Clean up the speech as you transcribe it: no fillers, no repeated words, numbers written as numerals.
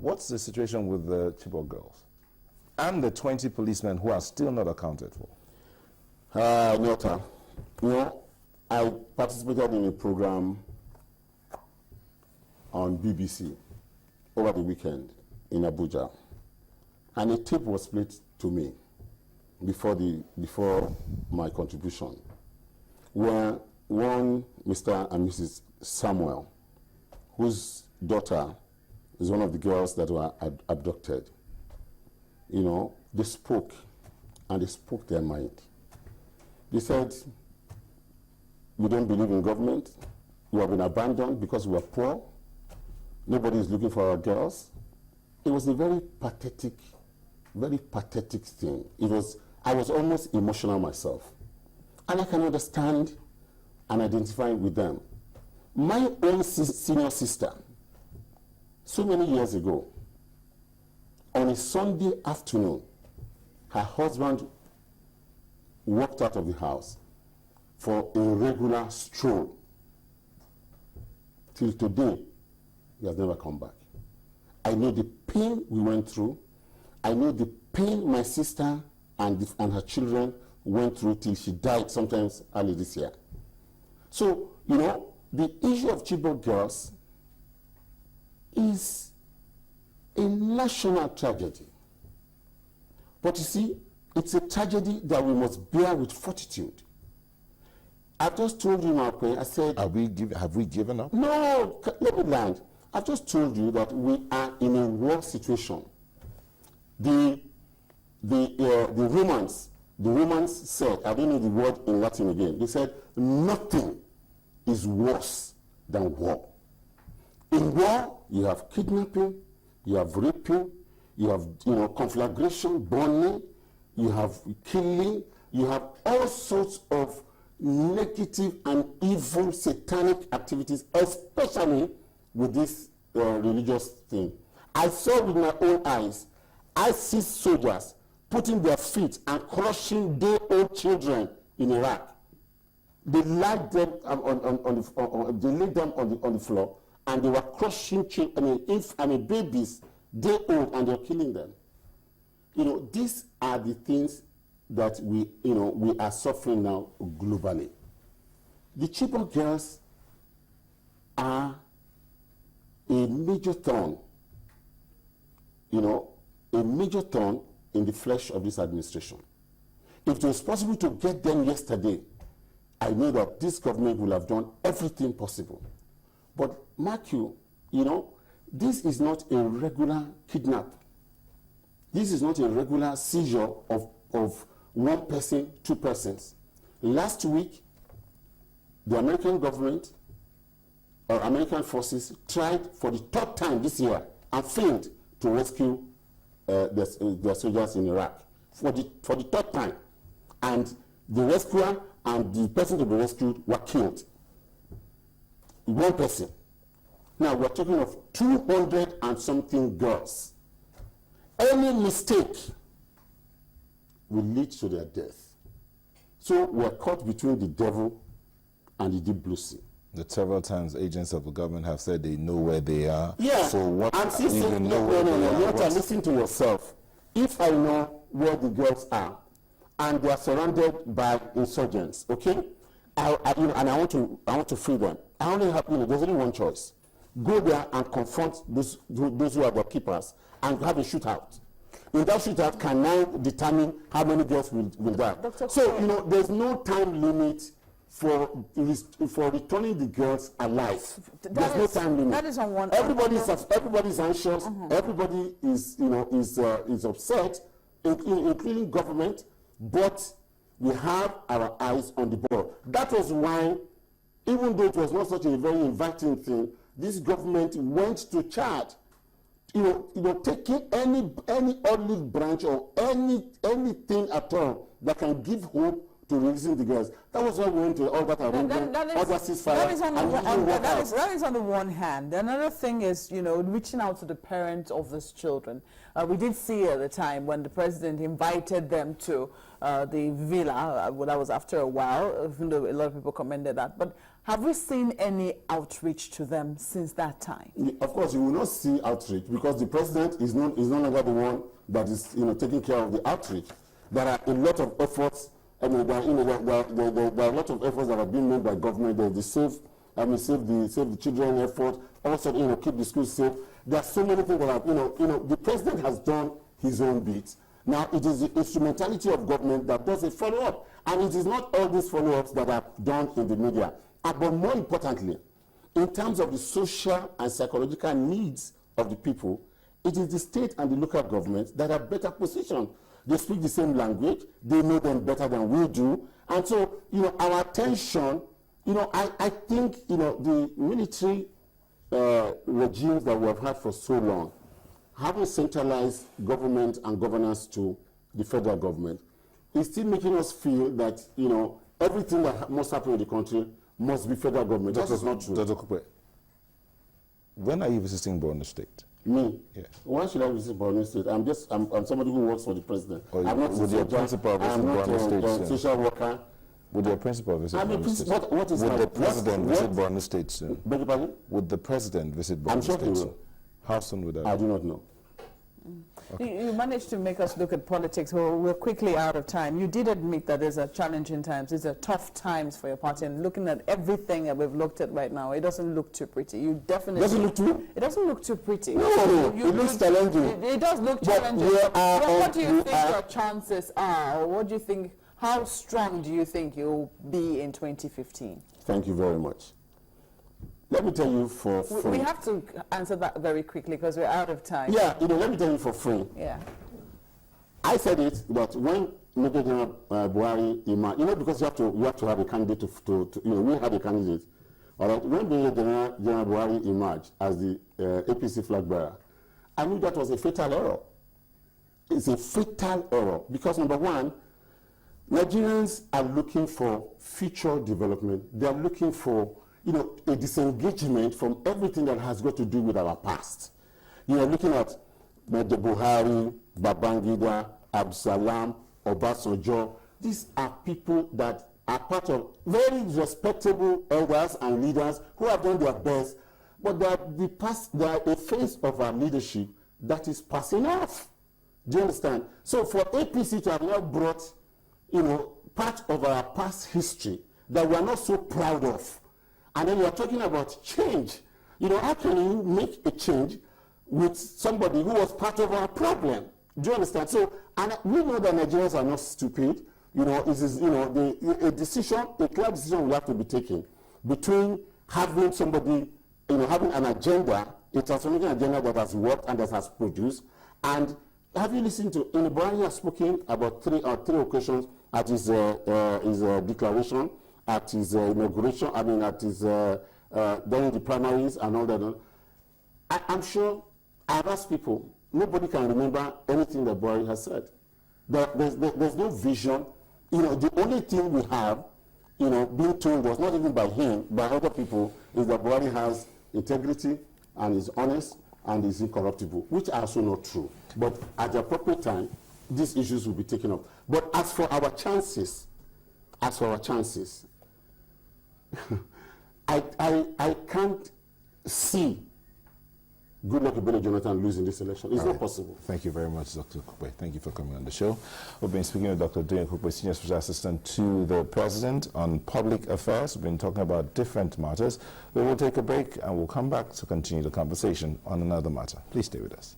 What's the situation with the Chibok girls and the 20 policemen who are still not accounted for? Nyota, I participated in a program on BBC over the weekend in Abuja, and a tape was played to me before my contribution, where one Mr. and Mrs. Samuel, whose daughter is one of the girls that were abducted, they spoke, and they spoke their mind. They said, we don't believe in government, we have been abandoned because we are poor, nobody is looking for our girls. It was a very pathetic thing. I was almost emotional myself. And I can understand and identify with them. My own senior sister, so many years ago, on a Sunday afternoon, her husband walked out of the house for a regular stroll. Till today, he has never come back. I know the pain we went through. I know the pain my sister and her children went through till she died sometimes early this year. So, the issue of Chibok girls is a national tragedy. But you see, it's a tragedy that we must bear with fortitude. I just told you, Marco, I said... Have we given up? No, let me land. I've just told you that we are in a war situation. The Romans said, I don't know the word in Latin again, they said, nothing is worse than war. In war, you have kidnapping, you have raping, you have conflagration, burning, you have killing, you have all sorts of negative and evil satanic activities, especially with this religious thing. I saw with my own eyes, I see soldiers putting their feet and crushing day-old children in Iraq. They laid them on the floor, and they were crushing children, babies, day-old, and they're killing them. These are the things that we are suffering now globally. The Chibok girls are a major thorn, a major thorn in the flesh of this administration. If it was possible to get them yesterday, I know that this government will have done everything possible. But mark you, this is not a regular kidnap. This is not a regular seizure of one person, two persons. Last week, the American government or American forces tried for the third time this year and failed to rescue their soldiers in Iraq for the third time. And the rescuer and the person to be rescued were killed. One person. Now we're talking of 200 and something girls. Any mistake will lead to their death. So we're caught between the devil and the deep blue sea. That several times agents of the government have said they know where they are. Yeah. So what? I'm saying, no. Listen to yourself. If I know where the girls are, and they are surrounded by insurgents, okay, and I want to free them. I only have, there's only one choice: go there and confront those who are the keepers and have a shootout. In that shootout, can now determine how many girls will die. So there's no time limit for returning the girls alive. There's no time limit. That is on one. Everybody's anxious. Everybody is upset, including government. But we have our eyes on the ball. That was why, even though it was not such a very inviting thing, this government went to Chad. Taking any olive branch or anything at all that can give hope to releasing the girls. That was why we went to all that arrangement, other ceasefire. That is on the one hand. Another thing is, reaching out to the parents of these children. We did see at the time when the president invited them to the villa. That was after a while, even though a lot of people commended that. But Have we seen any outreach to them since that time? Of course, you will not see outreach because the president is no longer the one that is taking care of the outreach. There are a lot of efforts. I mean, there are a lot of efforts that have been made by government. There's the save the children effort. Also, keep the schools safe. There are so many things that have, the president has done his own bit. Now, it is the instrumentality of government that does a follow-up. And it is not all these follow-ups that are done in the media. But more importantly, in terms of the social and psychological needs of the people, it is the state and the local governments that are better positioned. They speak the same language. They know them better than we do. And so, our attention, I think, the military regimes that we have had for so long, having centralized government and governance to the federal government, is still making us feel that, everything that must happen in the country must be federal government. That is not true. Dr. Okupe, when are you visiting Borno State? Me? Yes. Why should I visit Borno State? I'm somebody who works for the president. Or I'm not with your principal visit Borno State? I'm not a social worker. Would your principal visit Borno State? What is Would the president visit Borno State soon? Beg your pardon? Would the president visit Borno I'm sure State he will. soon? How soon would that I be? do not know. Okay. You managed to make us look at politics. Well, we're quickly out of time. You did admit that there's a challenging times. These are tough times for your party. And looking at everything that we've looked at right now, it doesn't look too pretty. You definitely... Doesn't look too? It doesn't look too pretty. No, it looks challenging. It does look But challenging. What do you think your chances are? Or what do you think, how strong do you think you'll be in 2015? Thank you very much. Let me tell you for free. We have to answer that very quickly because we're out of time. Yeah, let me tell you for free. Yeah. I said it that when Major General Buhari emerged, because you have to have a candidate we had a candidate. All right, when Major General Buhari emerged as the APC flag bearer, I knew that was a fatal error. It's a fatal error because number one, Nigerians are looking for future development. They are looking for a disengagement from everything that has got to do with our past. Looking at the Buhari, Babangida, Absalam, Obasanjo. These are people that are part of very respectable elders and leaders who have done their best, but they are a phase of our leadership that is passing off. Do you understand? So for APC to have now brought, part of our past history that we are not so proud of, and then you are talking about change. How can you make a change with somebody who was part of our problem? Do you understand? So, and we know that Nigerians are not stupid. A decision, a clear decision will have to be taken between having somebody, having an agenda, a transformation agenda that has worked and that has produced. And have you listened to, Buhari has spoken about three occasions at his declaration, at his inauguration, at his, during the primaries and all that. I'm sure I've asked people, nobody can remember anything that Buhari has said. There's no vision. The only thing we have, being told was not even by him, by other people, is that Buhari has integrity and is honest and is incorruptible, which are also not true. But at the appropriate time, these issues will be taken up. But as for our chances, I can't see Goodluck Ebele Jonathan losing this election. It's not possible. Thank you very much, Dr. Okupe. Thank you for coming on the show. We've been speaking with Dr. Doyin Okupe, Senior Special Assistant to the President on Public Affairs. We've been talking about different matters. We will take a break and we'll come back to continue the conversation on another matter. Please stay with us.